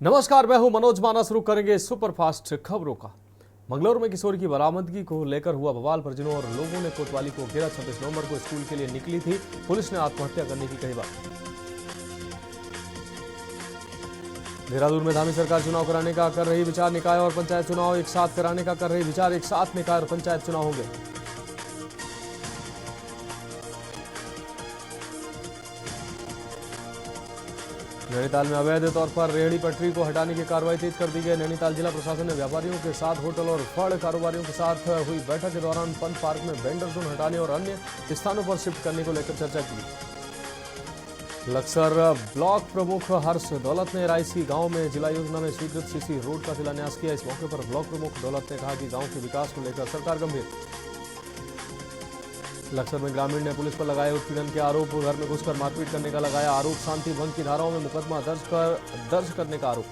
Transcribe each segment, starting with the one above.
नमस्कार, मैं हूं मनोज माना। शुरू करेंगे सुपरफास्ट खबरों का। मंगलौर में किशोर की बरामदगी को लेकर हुआ बवाल। परिजनों और लोगों ने कोतवाली को घेरा। 26 नवंबर को स्कूल के लिए निकली थी। पुलिस ने आत्महत्या करने की कही बात। देहरादून में धामी सरकार चुनाव कराने का कर रही विचार। निकाय और पंचायत चुनाव एक साथ कराने का कर रही विचार। एक साथ निकाय और पंचायत चुनाव होंगे। नैनीताल में अवैध तौर पर रेहड़ी पटरी को हटाने की कार्रवाई तेज कर दी गई। नैनीताल जिला प्रशासन ने व्यापारियों के साथ होटल और फड़ कारोबारियों के साथ हुई बैठक के दौरान पंत पार्क में वेंडर जोन हटाने और अन्य स्थानों पर शिफ्ट करने को लेकर चर्चा की। लक्सर ब्लॉक प्रमुख हर्ष दौलत ने रायसी गांव में जिला योजना में स्वीकृत सीसी रोड का शिलान्यास किया। इस मौके पर ब्लॉक प्रमुख दौलत ने कहा कि गांव के विकास को लेकर सरकार गंभीर। लक्सर में ग्रामीण ने पुलिस पर लगाए उत्पीड़न के आरोप। घर में घुसकर मारपीट करने का लगाया आरोप। शांति भंग की धाराओं में मुकदमा दर्ज करने का आरोप।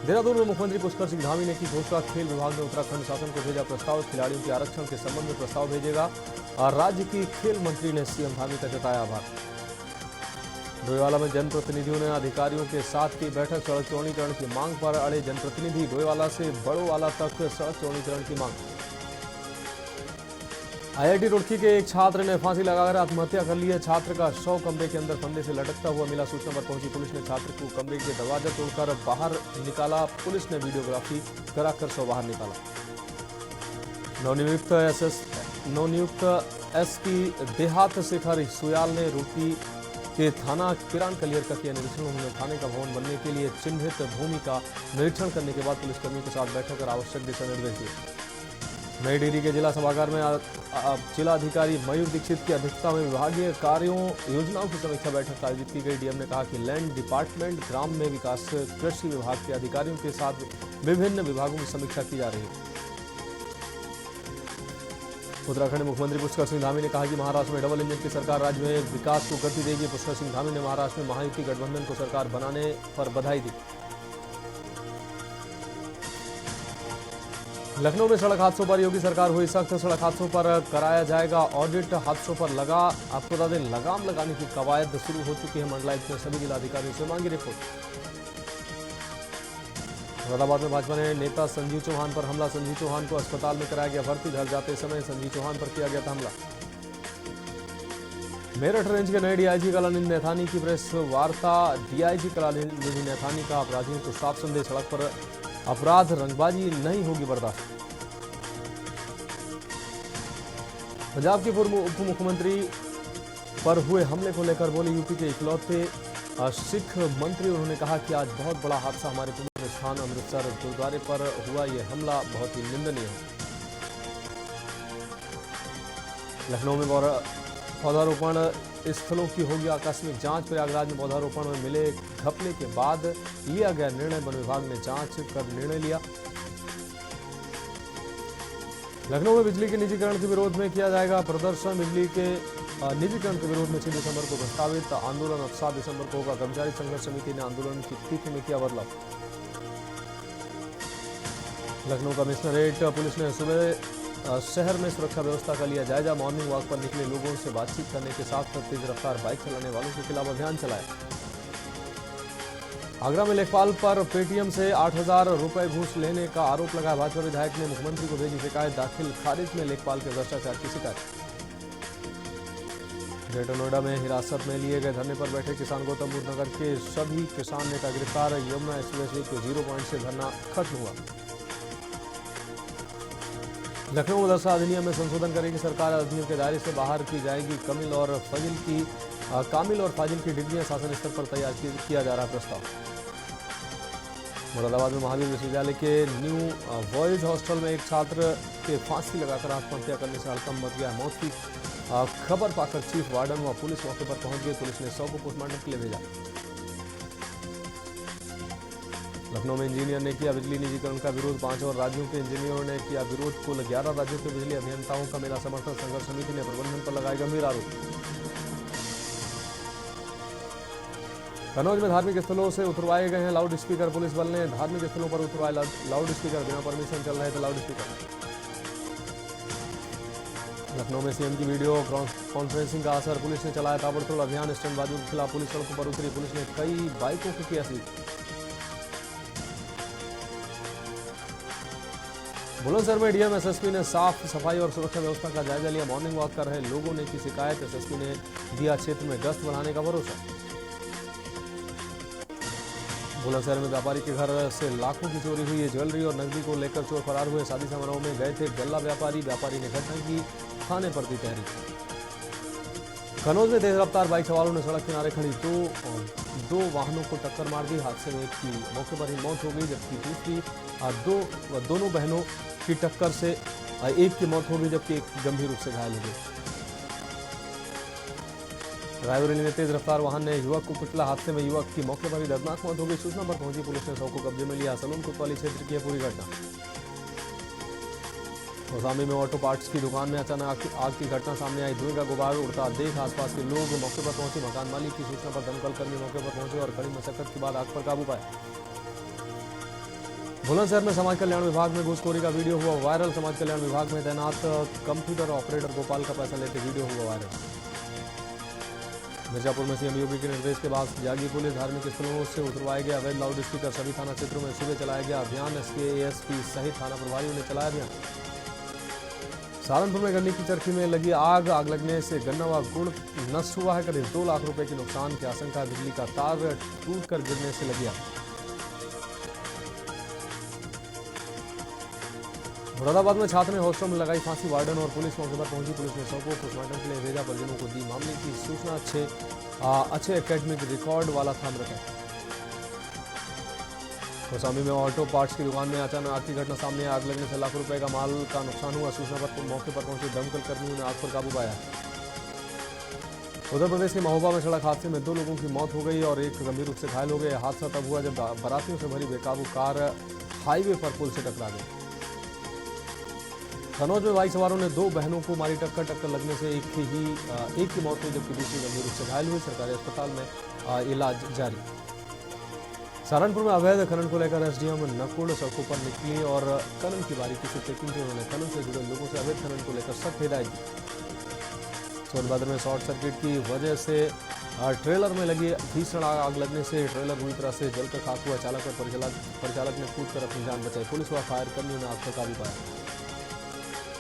देहरादून में मुख्यमंत्री पुष्कर सिंह धामी ने की घोषणा। खेल विभाग ने उत्तराखंड शासन को भेजा प्रस्ताव। खिलाड़ियों के आरक्षण के संबंध में प्रस्ताव भेजेगा। और राज्य की खेल मंत्री ने सीएम धामी का जताया आभार। डोईवाला में जनप्रतिनिधियों ने अधिकारियों के साथ की बैठक। सड़क चौड़ीकरण की मांग पर अड़े जनप्रतिनिधि। डोईवाला से बड़ोवाला तक सड़क चौड़ीकरण की मांग। आईआईटी रुड़की के एक छात्र ने फांसी लगाकर आत्महत्या कर ली है। छात्र का शव कमरे के अंदर फंदे से लटकता हुआ मिला। सूचना पर पहुंची पुलिस ने छात्र को कमरे के दरवाजा तोड़कर बाहर निकाला। पुलिस ने वीडियोग्राफी कराकर शव बाहर निकाला। नवनियुक्त एसपी देहात शेखर सुयाल ने रुड़की के थाना किरान कलियर का किया निरीक्षण। उन्होंने थाने का भवन बनने के लिए चिन्हित भूमि का निरीक्षण करने के बाद पुलिसकर्मियों के साथ बैठक कर आवश्यक दिशा निर्देश दिए। नई डिहरी के जिला सभागार में जिला अधिकारी मयूर दीक्षित की अध्यक्षता में विभागीय कार्यों योजनाओं की समीक्षा बैठक आयोजित की गई। डीएम ने कहा कि लैंड डिपार्टमेंट, ग्राम में विकास, कृषि विभाग के अधिकारियों के साथ विभिन्न विभागों की समीक्षा की जा रही है। उत्तराखंड मुख्यमंत्री पुष्कर सिंह धामी ने कहा कि महाराष्ट्र में डबल इंजन की सरकार राज्य में विकास को गति देगी। पुष्कर सिंह धामी ने महाराष्ट्र में महायुति गठबंधन को सरकार बनाने पर बधाई दी। लखनऊ में सड़क हादसों पर योगी सरकार हुई सख्त। सड़क हादसों पर कराया जाएगा ऑडिट। हादसों पर आपको बता दें लगाम लगाने की कवायद शुरू हो चुकी है। मंडलायुक्त ने सभी जिलाधिकारियों से मांगी रिपोर्ट। मुरादाबाद में भाजपा ने नेता संजीव चौहान पर हमला। संजीव चौहान को अस्पताल में कराया गया भर्ती। घर जाते समय संजीव चौहान पर किया गया था हमला। मेरठ रेंज के नए डीआईजी कलानिधि नैथानी की प्रेस वार्ता। डीआईजी कलानिधि नैथानी का अपराधियों को साफ संदेश। सड़क पर अपराध रंगबाजी नहीं होगी बर्दाश्त। पंजाब के पूर्व उप मुख्यमंत्री पर हुए हमले को लेकर बोले यूपी के इकलौते सिख मंत्री। उन्होंने कहा कि आज बहुत बड़ा हादसा हमारे पवित्र स्थान अमृतसर गुरुद्वारे पर हुआ। यह हमला बहुत ही निंदनीय है। लखनऊ में पौधारोपण स्थलों की होगी आकस्मिक जांच। प्रयागराज में पौधारोपण में मिले घपले के बाद लिया गया निर्णय। वन विभाग ने जांच कर निर्णय लिया। लखनऊ में बिजली के निजीकरण के विरोध में किया जाएगा प्रदर्शन। बिजली के निजीकरण के विरोध में 6 दिसंबर को प्रस्तावित आंदोलन अब 7 दिसंबर को होगा। कर्मचारी संघर्ष समिति ने आंदोलन की तिथि में किया बदलाव। लखनऊ कमिश्नरेट पुलिस ने सुबह शहर में सुरक्षा व्यवस्था का लिया जायजा। मॉर्निंग वॉक पर निकले लोगों से बातचीत करने के साथ तेज रफ्तार बाइक चलाने वालों के खिलाफ अभियान चलाया। आगरा में लेखपाल पर पेटीएम से 8,000 रुपए घूस लेने का आरोप लगाया। भाजपा विधायक ने मुख्यमंत्री को भेजी शिकायत। दाखिल खारिज में लेखपाल के भ्रष्टाचार की शिकायत। ग्रेटर नोएडा में हिरासत में लिए गए धरने पर बैठे किसान। गौतम बुद्ध नगर के सभी किसान नेता गिरफ्तार। यमुना एक्सप्रेसवे के 0 पॉइंट से धरना खत्म हुआ। लखनऊ मदरसा अधिनियम में संशोधन करेगी सरकार। अधिनियम के दायरे से बाहर की जाएगी कामिल और फाजिल की डिग्रियां। शासन स्तर पर तैयार किया जा रहा प्रस्ताव। मुरादाबाद में महावीर विश्वविद्यालय के न्यू बॉयज हॉस्टल में एक छात्र के फांसी लगाकर आत्महत्या करने से हड़कंप मच गया। मौत की खबर पाकर चीफ वार्डन व पुलिस मौके पर पहुंच गई। पुलिस ने 100 को पोस्टमार्टम के लिए भेजा। लखनऊ में इंजीनियर ने किया बिजली निजीकरण का विरोध। 5 और राज्यों के इंजीनियरों ने किया विरोध। कुल 11 राज्यों के बिजली अभियंताओं का मिला समर्थन। संघर्ष समिति ने प्रबंधन पर लगाए गंभीर आरोप। कन्नौज में धार्मिक स्थलों से उतरवाए गए हैं लाउड स्पीकर। पुलिस बल ने धार्मिक स्थलों पर उतरवाए लाउड स्पीकर। बिना परमिशन चल रहे थे लाउड स्पीकर। लखनऊ में सीएम की वीडियो कॉन्फ्रेंसिंग का असर, पुलिस ने चलाया ताबड़तोड़ अभियान, स्टंटबाजों के खिलाफ पुलिस सड़कों पर उतरी, पुलिस ने कई बाइकों को किया सीज। बुलंदशहर में डीएम एसएसपी ने साफ सफाई और सुरक्षा व्यवस्था का जायजा लिया, मॉर्निंग वॉक कर रहे लोगों ने की शिकायत, एसएसपी ने दिया क्षेत्र में गश्त बढ़ाने का भरोसा। बुलंदशहर में व्यापारी के घर से लाखों की चोरी हुई है, ज्वेलरी और नकदी को लेकर चोर फरार हुए, शादी समारोह में गए थे गल्ला व्यापारी ने घटना की थाने पर दी तहरीर। कन्नौज में तेज रफ्तार बाइक सवारों ने सड़क किनारे खड़ी दो वाहनों को टक्कर मार दी, हादसे में एक की मौके पर ही मौत हो गई, जबकि दोनों बहनों की टक्कर से एक की मौत हो गई, जबकि एक गंभीर रूप से घायल हो गई। रायबरेली में तेज रफ्तार वाहन ने युवक को कुचला, हादसे में युवक की मौके पर ही दर्दनाक मौत हो गई, सूचना पर पहुंची पुलिस ने शव को कब्जे में लिया। सलून कोतवाली क्षेत्र की पूरी घटना। कौसाम्बी में ऑटो पार्ट्स की दुकान में अचानक आग की घटना सामने आई, धुएं का गुबार उड़ता देख आसपास के लोग मौके पर पहुंचे, मकान मालिक की सूचना पर दमकल कर्मी मौके पर पहुंचे और कड़ी मशक्कत के बाद आग पर काबू पाया। बुलंदशहर में समाज कल्याण विभाग में घूसखोरी का वीडियो हुआ वायरल, समाज कल्याण विभाग में तैनात कंप्यूटर ऑपरेटर गोपाल का पैसा लेते वीडियो हुआ वायरल। मिर्जापुर में सीएम योगी के निर्देश के बाद जागी पुलिस, धार्मिक स्थलों से उतरवाए गए अवैध लाउड स्पीकर, सभी थाना क्षेत्रों में सुबह चलाया गया अभियान, एसपी एएसपी सहित थाना प्रभारियों ने चलाया अभियान। सहारनपुर में गन्ने की चरखी में लगी आग लगने से गन्ना व गुड़ नष्ट हुआ है, करीब 2 लाख रुपए के नुकसान की आशंका, बिजली का तार टूटकर गिरने से लगी आग। मुरादाबाद में छात्र ने हॉस्टल में लगाई फांसी, वार्डन और पुलिस मौके पर पहुंची, पुलिस ने सबको पोस्टमार्टम के लिए भेजा, परिजनों को दी मामले की सूचना। अच्छे एकेडमिक रिकॉर्ड वाला था मृतक। कौसाम्बी में ऑटो पार्ट्स की दुकान में अचानक आग की घटना सामने, आग लगने से लाखों रुपए का माल का नुकसान हुआ, सूचना पर मौके पर पहुंचे दमकल कर्मियों ने आग पर काबू पाया। उत्तर प्रदेश के महोबा में सड़क हादसे में 2 लोगों की मौत हो गई और एक गंभीर रूप से घायल हो गए। हादसा तब हुआ जब बारातियों से भरी बेकाबू कार हाईवे पर पुल से टकरा गई। कन्नौज में बाइक सवारों ने 2 बहनों को मारी टक्कर लगने से एक की मौत हुई, जबकि दूसरी गंभीर रूप से घायल हुई, सरकारी अस्पताल में इलाज जारी। सहारनपुर में अवैध खनन को लेकर एसडीएम नकुल सड़कों पर निकली और खनन की बारीकी से चेकिंग की, उन्होंने खनन से जुड़े लोगों से अवैध खनन को लेकर सख्त हिदायत दी। सोनभद्र में शॉर्ट सर्किट की वजह से ट्रेलर में लगी भीषण आग लगने से ट्रेलर बुरी तरह से जलकर खाक हुआ, चालक और परिचालक ने कूदकर अपनी जान बचाई, पुलिस व फायर कर्मियों ने आग पर काबू पाया।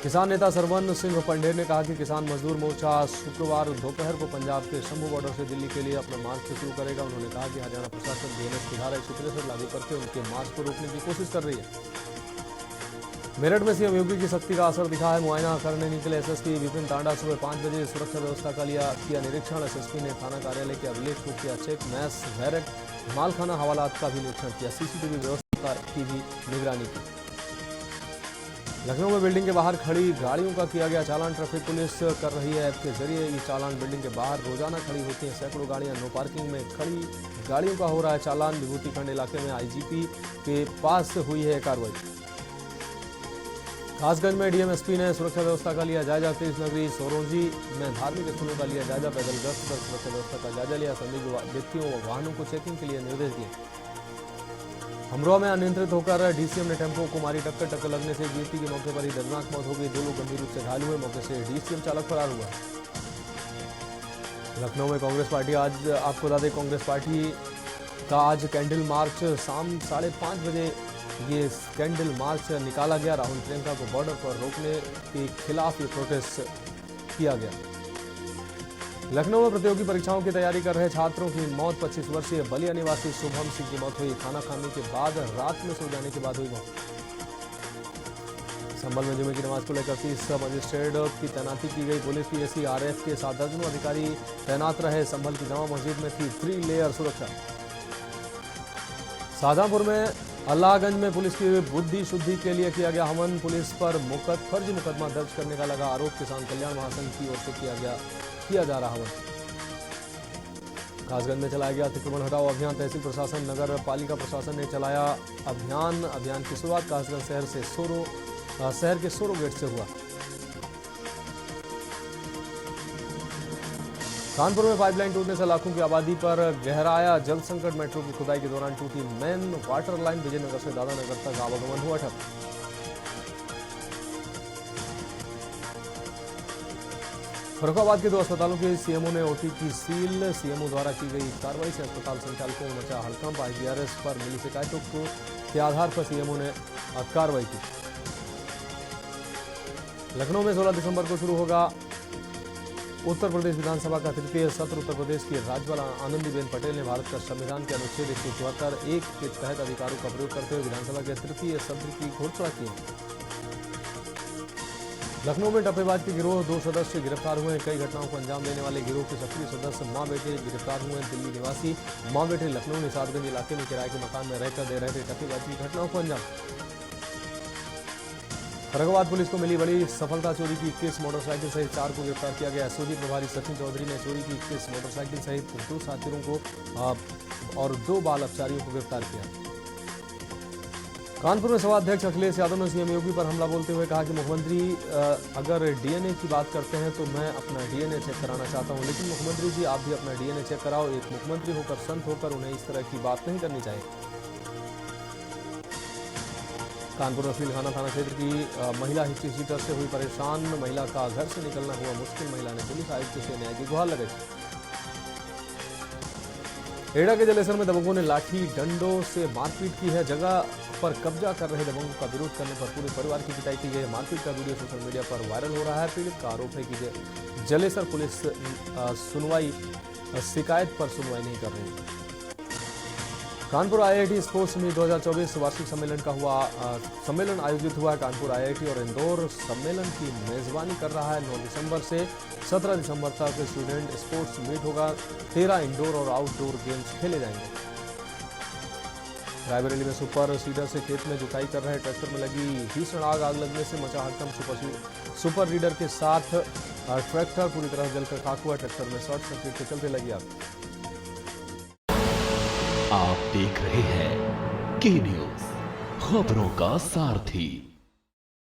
किसान नेता सरवन सिंह पंडेर ने कहा कि किसान मजदूर मोर्चा शुक्रवार दोपहर को पंजाब के शंभू बॉर्डर से दिल्ली के लिए अपना मार्च शुरू करेगा। उन्होंने कहा कि हरियाणा प्रशासन बीएनएस की धारा 163 लागू करके उनके मार्च को रोकने की कोशिश कर रही है। मेरठ में सीएम योगी की सख्ती का असर दिखा है, मुआयना करने निकले एसएसपी विपिन तांडा सुबह 5 बजे सुरक्षा व्यवस्था का किया निरीक्षण। एसएसपी ने थाना कार्यालय के अभिलेख को किया चेक, मैस बैरक मालखाना हवालात का भी निरीक्षण किया, सीसीटीवी व्यवस्था की भी निगरानी की। लखनऊ में बिल्डिंग के बाहर खड़ी गाड़ियों का किया गया चालान, ट्रैफिक पुलिस कर रही है ऐप के जरिए ये चालान। बिल्डिंग के बाहर रोजाना खड़ी होती हैं सैकड़ों गाड़ियां, नो पार्किंग में खड़ी गाड़ियों का हो रहा है चालान। विभूतिखंड इलाके में आईजीपी के पास हुई है कार्रवाई। कासगंज में डीएमएसपी ने सुरक्षा व्यवस्था का लिया जायजा, तीर्थ नगरी सोरोंजी में धार्मिक स्थलों का लिया जायजा, पैदल गश्त कर सुरक्षा व्यवस्था का जायजा लिया, संदिग्ध व्यक्तियों व वाहनों को चेकिंग के लिए निर्देश दिए। अमरोहा में अनियंत्रित होकर डीसीएम ने टेम्पो को मारी टक्कर लगने से एक युवती की मौके पर ही दर्दनाक मौत हो गई, 2 लोग गंभीर रूप से घायल हुए, मौके से डीसीएम चालक फरार हुआ। लखनऊ में कांग्रेस पार्टी आज आपको बता दें कांग्रेस पार्टी का आज कैंडल मार्च शाम 5:30 बजे ये कैंडल मार्च निकाला गया। राहुल प्रियंका को बॉर्डर पर रोकने के खिलाफ ये प्रोटेस्ट किया गया। लखनऊ में प्रतियोगी परीक्षाओं की तैयारी कर रहे छात्रों की मौत, 25 वर्षीय बलिया निवासी शुभम सिंह की मौत हुई, खाना खाने के बाद रात में सो जाने के बाद हुई मौत। संभल में जुमे की नमाज को लेकर 30 मजिस्ट्रेट की तैनाती की गई, पुलिस पीएससी के 7 दर्जनों अधिकारी तैनात रहे। संभल की जामा मस्जिद में थी 3 लेयर सुरक्षा। शाहजहांपुर में अल्लाहगंज में पुलिस की बुद्धि शुद्धि के लिए किया गया हवन, पुलिस पर फर्जी मुकदमा दर्ज करने का लगा आरोप, किसान कल्याण महासंघ की ओर से किया जा रहा हवन। कासगंज में चलाया गया अतिक्रमण हटाओ अभियान, तहसील प्रशासन नगर पालिका प्रशासन ने चलाया अभियान की शुरुआत कासगंज शहर के सोरो गेट से हुआ। कानपुर में पाइपलाइन टूटने से लाखों की आबादी पर गहराया जल संकट, मेट्रो की खुदाई के दौरान टूटी मेन वाटर लाइन, विजयनगर से दादानगर तक आवागमन हुआ ठप। फर्रुखाबाद के 2 अस्पतालों के सीएमओ ने ओटी की सील। सीएमओ द्वारा की गई कार्रवाई से अस्पताल संचालकों में मचा हड़कंप। आईवीआरएस पर मिली शिकायतों के आधार पर सीएमओ ने कार्रवाई की। लखनऊ में 16 दिसंबर को शुरू होगा उत्तर प्रदेश विधानसभा का तृतीय सत्र। उत्तर प्रदेश की राज्यपाल आनंदीबेन पटेल ने भारत का संविधान के अनुच्छेद 174(1) के तहत अधिकारों का प्रयोग करते हुए विधानसभा के तृतीय सत्र की घोषणा की। लखनऊ में टप्पेबाज के गिरोह 2 सदस्य गिरफ्तार हुए हैं। कई घटनाओं को अंजाम देने वाले गिरोह के सक्रिय सदस्य मां बेटे गिरफ्तार हुए हैं। दिल्ली निवासी मां बेटे लखनऊ निसादगंज इलाके में किराए के मकान में रहकर दे रहे थे टप्पेबाजी की घटनाओं को अंजाम। फर्रुखाबाद पुलिस को मिली बड़ी सफलता। चोरी की 21 मोटरसाइकिल सहित 4 को गिरफ्तार किया गया। एसओजी प्रभारी सचिन चौधरी ने चोरी की 21 मोटरसाइकिल सहित 2 साथियों को और 2 बाल अपचारियों को गिरफ्तार किया। कानपुर में सपा अध्यक्ष अखिलेश यादव ने सीएम योगी पर हमला बोलते हुए कहा कि मुख्यमंत्री अगर डीएनए की बात करते हैं तो मैं अपना डीएनए चेक कराना चाहता हूं, लेकिन मुख्यमंत्री जी आप भी अपना डीएनए चेक कराओ। एक मुख्यमंत्री होकर, संत होकर उन्हें इस तरह की बात नहीं करनी चाहिए। कानपुर रफील खाना थाना क्षेत्र की महिला हिस्ट्री सीटर से हुई परेशान। महिला का घर से निकलना हुआ मुश्किल। महिला ने पुलिस आयुक्त से न्याय की गुहार लगाई। एड़ा के जलेसर में दबंगों ने लाठी डंडों से मारपीट की है। जगह पर कब्जा कर रहे दबंगों का विरोध करने पर पूरे परिवार की पिटाई की गई। मारपीट का वीडियो सोशल मीडिया पर वायरल हो रहा है। पीड़ित का आरोप है कि जलेसर पुलिस शिकायत पर सुनवाई नहीं कर रही। कानपुर आईआईटी स्पोर्ट्स मीट 2024 वार्षिक सम्मेलन आयोजित हुआ है। कानपुर आईआईटी और इंदौर सम्मेलन की मेजबानी कर रहा है। 9 दिसंबर से 17 दिसंबर तक स्टूडेंट स्पोर्ट्स मीट होगा। 13 इंडोर और आउटडोर गेम्स खेले जाएंगे। रायबरेली में सुपर सीडर से खेत में जुताई कर रहे ट्रैक्टर में लगी भीषण आग लगने से मचा हड़कंप। सुपर रीडर के साथ ट्रैक्टर पूरी तरह जलकर खाक हुआ। ट्रैक्टर में शॉर्ट सर्किट के चलते लगी आग। आप देख रहे हैं के न्यूज़, खबरों का सारथी।